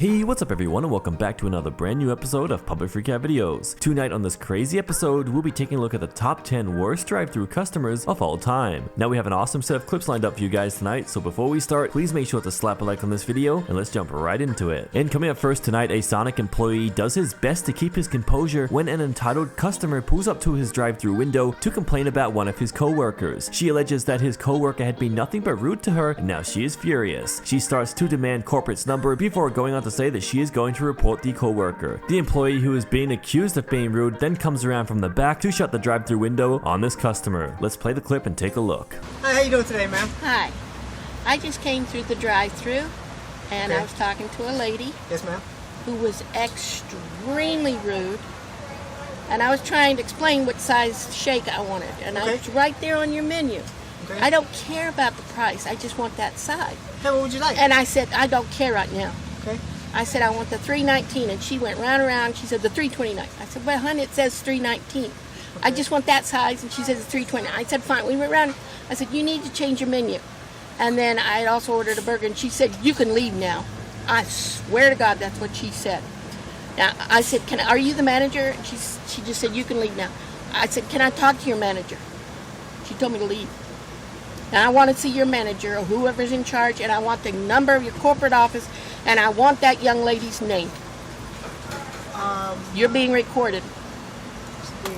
Hey, what's up everyone, and welcome back to another brand new episode of Public Freakout Videos. Tonight on this crazy episode, we'll be taking a look at the top 10 worst drive-thru customers of all time. Now we have an awesome set of clips lined up for you guys tonight, so before we start, please make sure to slap a like on this video, and let's jump right into it. And coming up first tonight, a Sonic employee does his best to keep his composure when an entitled customer pulls up to his drive-thru window to complain about one of his co-workers. She alleges that his co-worker had been nothing but rude to her, and now she is furious. She starts to demand corporate's number before going on to say that she is going to report the co-worker. The employee who is being accused of being rude then comes around from the back to shut the drive-thru window on this customer. Let's play the clip and take a look. Hi, how you doing today, ma'am? Hi. I just came through the drive-thru and Okay. I was talking to a lady Yes, ma'am. who was extremely rude, and I was trying to explain what size shake I wanted, and I Okay. was right there on your menu. Okay. I don't care about the price, I just want that size. Hey, what would you like? And I said, I don't care right now. Okay. I said, I want the $3.19, and she went round and round. She said, the $3.29. I said, well, honey, it says $3.19. I just want that size, and she said, it's $3.29. I said, fine. We went round. I said, you need to change your menu. And then I had also ordered a burger, and she said, you can leave now. I swear to God, that's what she said. Now, I said, are you the manager? And she just said, you can leave now. I said, can I talk to your manager? She told me to leave. And I want to see your manager or whoever's in charge, and I want the number of your corporate office, and I want that young lady's name. You're being recorded.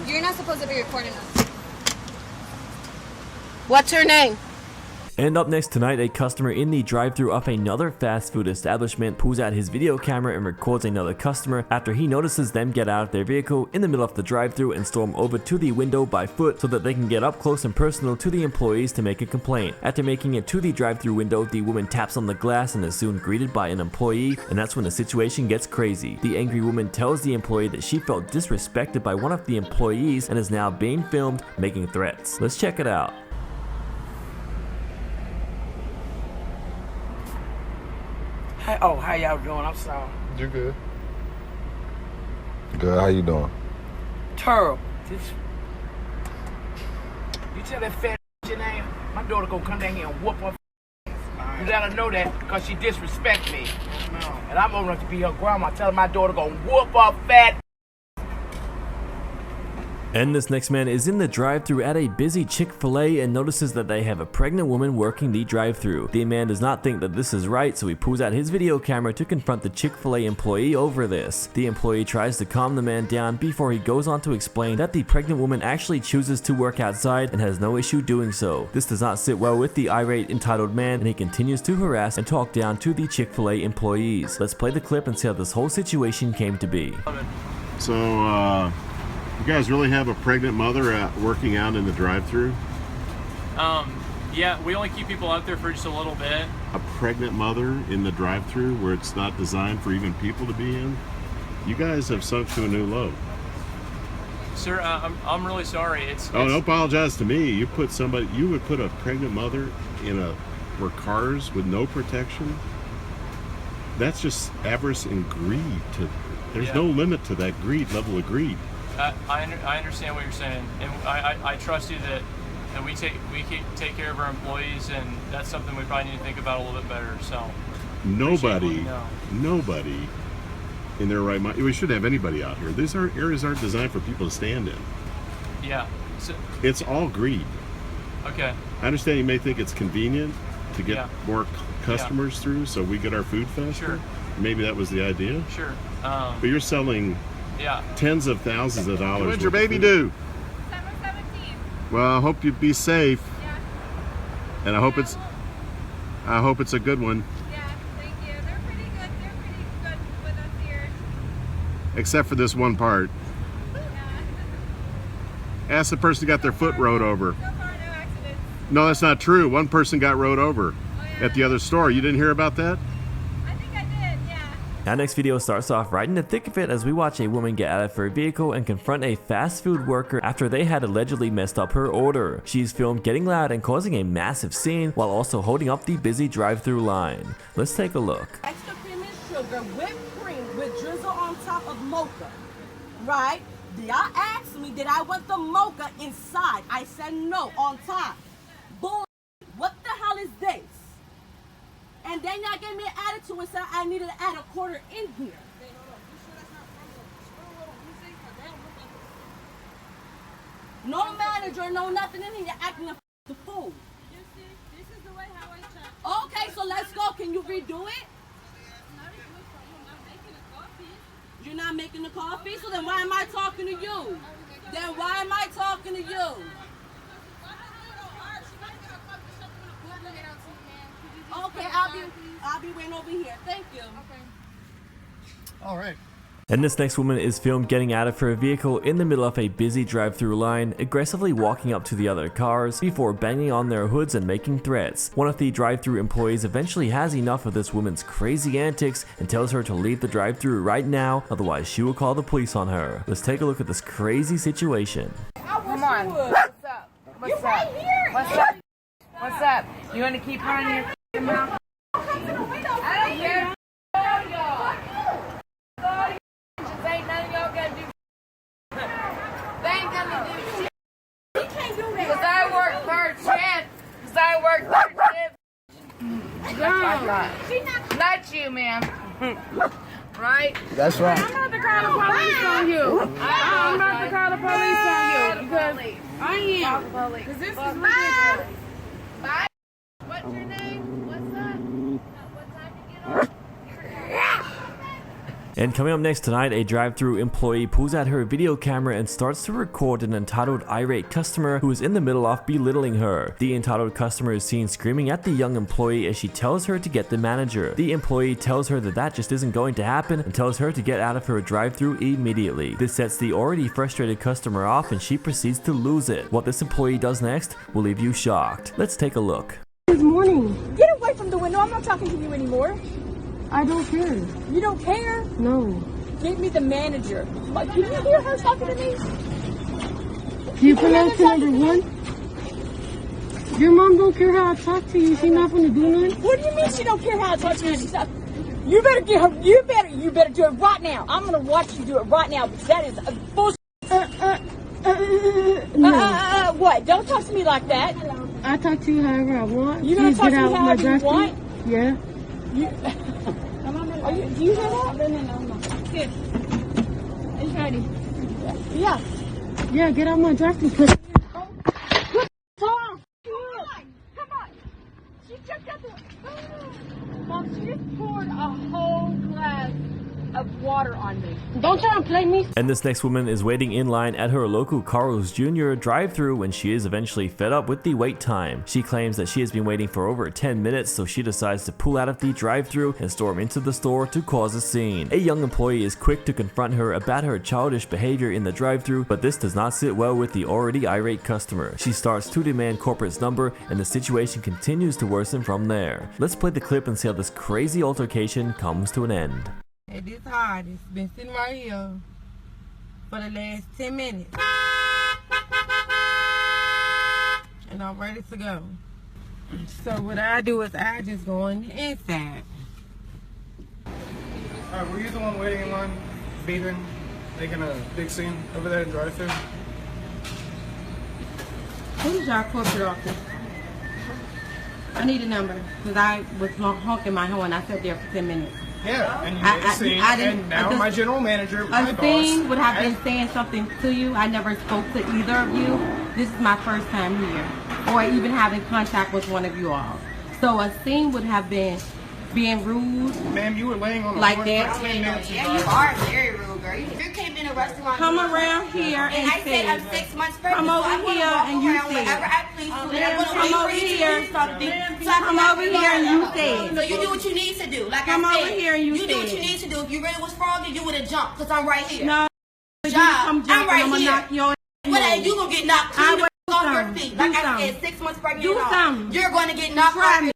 You're not supposed to be recording us. What's her name? And up next tonight, a customer in the drive-thru of another fast food establishment pulls out his video camera and records another customer after he notices them get out of their vehicle in the middle of the drive-thru and storm over to the window by foot so that they can get up close and personal to the employees to make a complaint. After making it to the drive-thru window, the woman taps on the glass and is soon greeted by an employee, and that's when the situation gets crazy. The angry woman tells the employee that she felt disrespected by one of the employees and is now being filmed making threats. Let's check it out. How y'all doing? I'm sorry. You good? Good. How you doing? Terrible. You tell that fat your name, my daughter gonna come down here and whoop her. You let her know that because she disrespect me. And I'm old enough to be her grandma. Tell her my daughter gonna whoop her fat. And this next man is in the drive-thru at a busy Chick-fil-A and notices that they have a pregnant woman working the drive-thru. The man does not think that this is right, so he pulls out his video camera to confront the Chick-fil-A employee over this. The employee tries to calm the man down before he goes on to explain that the pregnant woman actually chooses to work outside and has no issue doing so. This does not sit well with the irate entitled man, and he continues to harass and talk down to the Chick-fil-A employees. Let's play the clip and see how this whole situation came to be. So, you guys really have a pregnant mother working out in the drive-thru? Yeah, we only keep people out there for just a little bit. A pregnant mother in the drive-thru where it's not designed for even people to be in? You guys have sunk to a new low. Sir, I'm really sorry. Don't apologize to me. You would put a pregnant mother where cars with no protection? That's just avarice and greed. There's no limit to that level of greed. I understand what you're saying, and I trust you that we take care of our employees, and that's something we probably need to think about a little bit better. So nobody in their right mind. We shouldn't have anybody out here. These areas aren't designed for people to stand in. Yeah. So, it's all greed. Okay. I understand you may think it's convenient to get more customers through, so we get our food faster. Sure. Maybe that was the idea. Sure. But you're selling tens of thousands of dollars. When's your baby due? December 17th. Well, I hope you be safe. Yeah. And I hope it's a good one. Yeah, thank you. They're pretty good with us here. Except for this one part. Yeah. Ask the person who got their foot rode over. So far, no accidents. No, that's not true. One person got rode over yeah? at the other store. You didn't hear about that? I think I did, yeah. Our next video starts off right in the thick of it as we watch a woman get out of her vehicle and confront a fast food worker after they had allegedly messed up her order. She's filmed getting loud and causing a massive scene while also holding up the busy drive-thru line. Let's take a look. Extra cream and sugar, whipped cream with drizzle on top of mocha, right? Y'all asked me, did I want the mocha inside? I said no, on top. Bull, what the hell is this? And then y'all gave me an attitude. went to and said I needed to add a quarter in here. No manager, no nothing in here. You're acting a fool. You see, this is the way how I check. Okay, so let's go. Can you redo it? Not a good problem. I'm making a coffee. You're not making the coffee, so then why am I talking to you? Then why am I talking to you? Okay, I'll be waiting over here. Thank you. All right. And this next woman is filmed getting out of her vehicle in the middle of a busy drive-through line, aggressively walking up to the other cars before banging on their hoods and making threats. One of the drive-through employees eventually has enough of this woman's crazy antics and tells her to leave the drive-through right now, otherwise she will call the police on her. Let's take a look at this crazy situation. Come on. What's up? What's up? Right here. What's up? What's up? You want to keep running your f***ing mouth? Come to the window. I don't care. Ain't none of y'all gonna do. They ain't gonna do shit. You can't do that. Cause I work third shift. Not you, ma'am. Right? That's right. I'm about to call the police on you. I'm about to call the police on you because I am. Because this is ridiculous. Bye. What's your name? What's up? What time you get off? And coming up next tonight, a drive-through employee pulls out her video camera and starts to record an entitled irate customer who is in the middle of belittling her. The entitled customer is seen screaming at the young employee as she tells her to get the manager. The employee tells her that just isn't going to happen and tells her to get out of her drive-through immediately. This sets the already frustrated customer off and she proceeds to lose it. What this employee does next will leave you shocked. Let's take a look. Good morning. Get away from the window. I'm not talking to you anymore. I don't care. You don't care? No. Get me the manager. Can you hear her talking to me? Do you pronounce it number one? Your mom don't care how I talk to you. She's not gonna do nothing. What do you mean she don't care how I talk to you? She's not. You better get her. You better do it right now. I'm gonna watch you do it right now because that is a bullshit. What? Don't talk to me like that. I talk to you however I want. You gonna talk to me however you want? Yeah. Do you hear that? Here. It's ready. Yeah. Yeah, get out my drive-thru. Come on. She jumped out the. Mom, she just poured a whole glass of water on me. Don't try to play me. And this next woman is waiting in line at her local Carl's Jr. drive-thru when she is eventually fed up with the wait time. She claims that she has been waiting for over 10 minutes, so she decides to pull out of the drive-thru and storm into the store to cause a scene. A young employee is quick to confront her about her childish behavior in the drive-thru, but this does not sit well with the already irate customer. She starts to demand corporate's number, and the situation continues to worsen from there. Let's play the clip and see how this crazy altercation comes to an end. It is hard. It's been sitting right here for the last 10 minutes. And I'm ready to go. So what I do is I just go on the inside. Alright, were you the one waiting in line, beeping, making a big scene over there in drive-thru? Who's y'all corporate office? I need a number because I was honking my horn. I sat there for 10 minutes. Yeah, and you made a scene, and now my general manager, my boss. A scene would have been saying something to you. I never spoke to either of you. This is my first time here, or even having contact with one of you all. So a scene would have been being rude. Ma'am, you were laying on the like floor that. for 10 minutes. Yeah, you are very rude, girl. You came in a restaurant. Come around here and I said I'm 6 months pregnant. Come over here and you say. Wherever I please. Come over here. Something. Come over here and you say. So you do what you need to do. Like come I said. over here and you do what you need to do. If you really was froggy, you would have jumped. Cause I'm right here. No. I'm right here. Knock your well, you gonna get knocked. You off your feet. Like I said, 6 months pregnant. You're gonna get knocked off.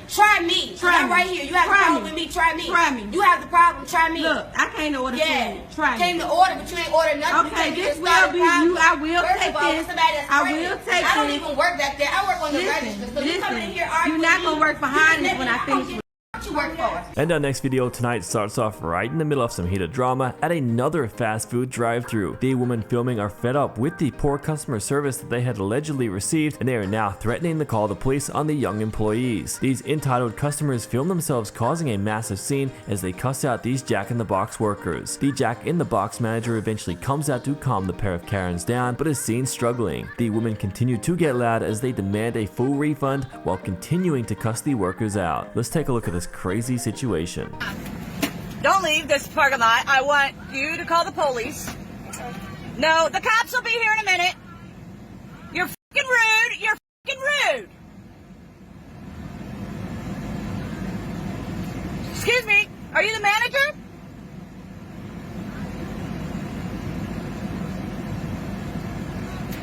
Try me. I'm right here. You have the problem with me. Try me. Try me. You have the problem. Try me. Look, I came to order food. Try me. Came to order, but you ain't ordered nothing. Okay, this will be you. I will take this. I will take this. I don't even work back there. I work on the register. So you coming in here arguing. You're not gonna work behind this when I finish with. you work for? And our next video tonight starts off right in the middle of some heated drama at another fast food drive-thru. The women filming are fed up with the poor customer service that they had allegedly received, and they are now threatening to call the police on the young employees. These entitled customers film themselves causing a massive scene as they cuss out these Jack-in-the-Box workers. The Jack-in-the-Box manager eventually comes out to calm the pair of Karens down, but is seen struggling. The women continue to get loud as they demand a full refund while continuing to cuss the workers out. Let's take a look at this crazy situation. Don't leave this parking lot. I want you to call the police. No, the cops will be here in a minute. You're fucking rude. You're fucking rude. Excuse me. Are you the manager?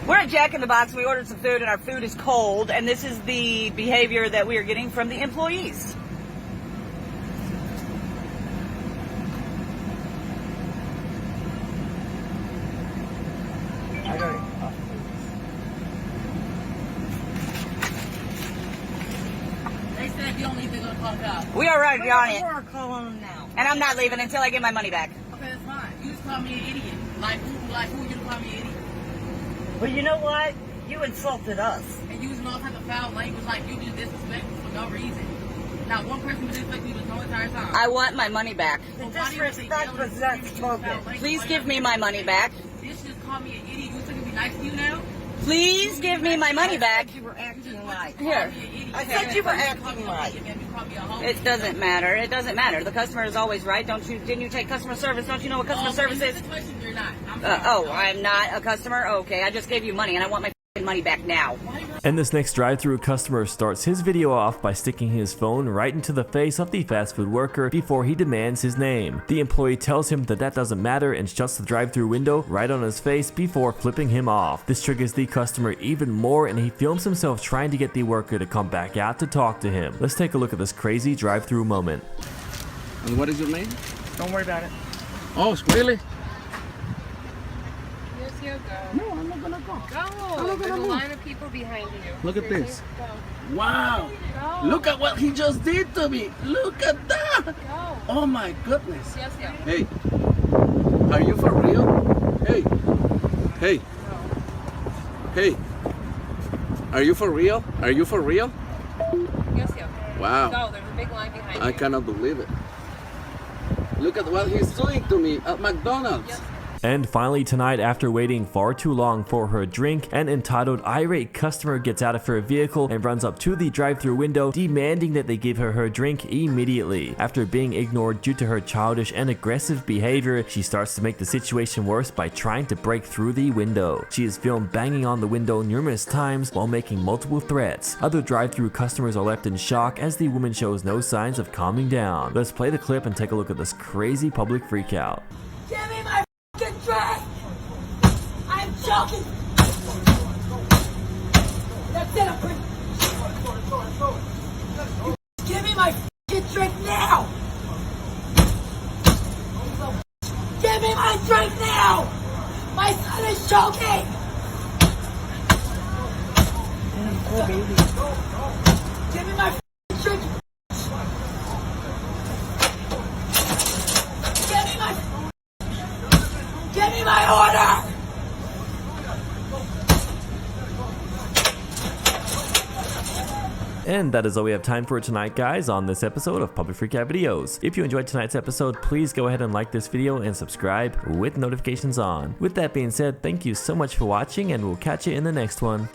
We're at Jack in the Box. We ordered some food and our food is cold, and this is the behavior that we are getting from the employees. They said you don't need to go call it out. We are already on it. We're calling them now. And I'm not leaving until I get my money back. Okay, that's fine. You just call me an idiot. Like who you call me an idiot? But you know what? You insulted us. And using all type of foul language like you just disrespectful for no reason. Not one person was disrespecting you the whole entire time. I want my money back. The disrespect was that spoken. Please give me my money back. This just called me an idiot. You think it'd be nice to you now? Please give me my money back. You were acting like. Here. I said you were acting like. It doesn't matter. It doesn't matter. The customer is always right. Didn't you take customer service? Don't you know what customer service is? You're not. I'm not a customer? Okay, I just gave you money and I want my money back now. And this next drive-thru customer starts his video off by sticking his phone right into the face of the fast food worker before he demands his name. The employee tells him that doesn't matter and shuts the drive-thru window right on his face before flipping him off. This triggers the customer even more, and he films himself trying to get the worker to come back out to talk to him. Let's take a look at this crazy drive-thru moment. And what is your name? Don't worry about it. Oh, really? Yes, you go. No, I'm not gonna go. Go. There's a line of people behind you. Look at this. Go. Wow. Go. Look at what he just did to me. Look at that. Go. Oh my goodness. Yes, yes. Hey, are you for real? Hey, hey, hey. Are you for real? Are you for real? Yes, yes. Wow. Go. There's a big line behind you. I cannot believe it. Look at what he's doing to me at McDonald's. Yes. And finally tonight, after waiting far too long for her drink, an entitled irate customer gets out of her vehicle and runs up to the drive-thru window demanding that they give her her drink immediately. After being ignored due to her childish and aggressive behavior, she starts to make the situation worse by trying to break through the window. She is filmed banging on the window numerous times while making multiple threats. Other drive-thru customers are left in shock as the woman shows no signs of calming down. Let's play the clip and take a look at this crazy public freakout. Give me my fucking drink! I'm joking! That's it, I'm pretty... Give me my fucking drink now! Give me my drink now! My son is choking! Give me my fucking drink! Give me my order! And that is all we have time for tonight, guys, on this episode of Public Freakout Videos. If you enjoyed tonight's episode, please go ahead and like this video and subscribe with notifications on. With that being said, thank you so much for watching, and we'll catch you in the next one.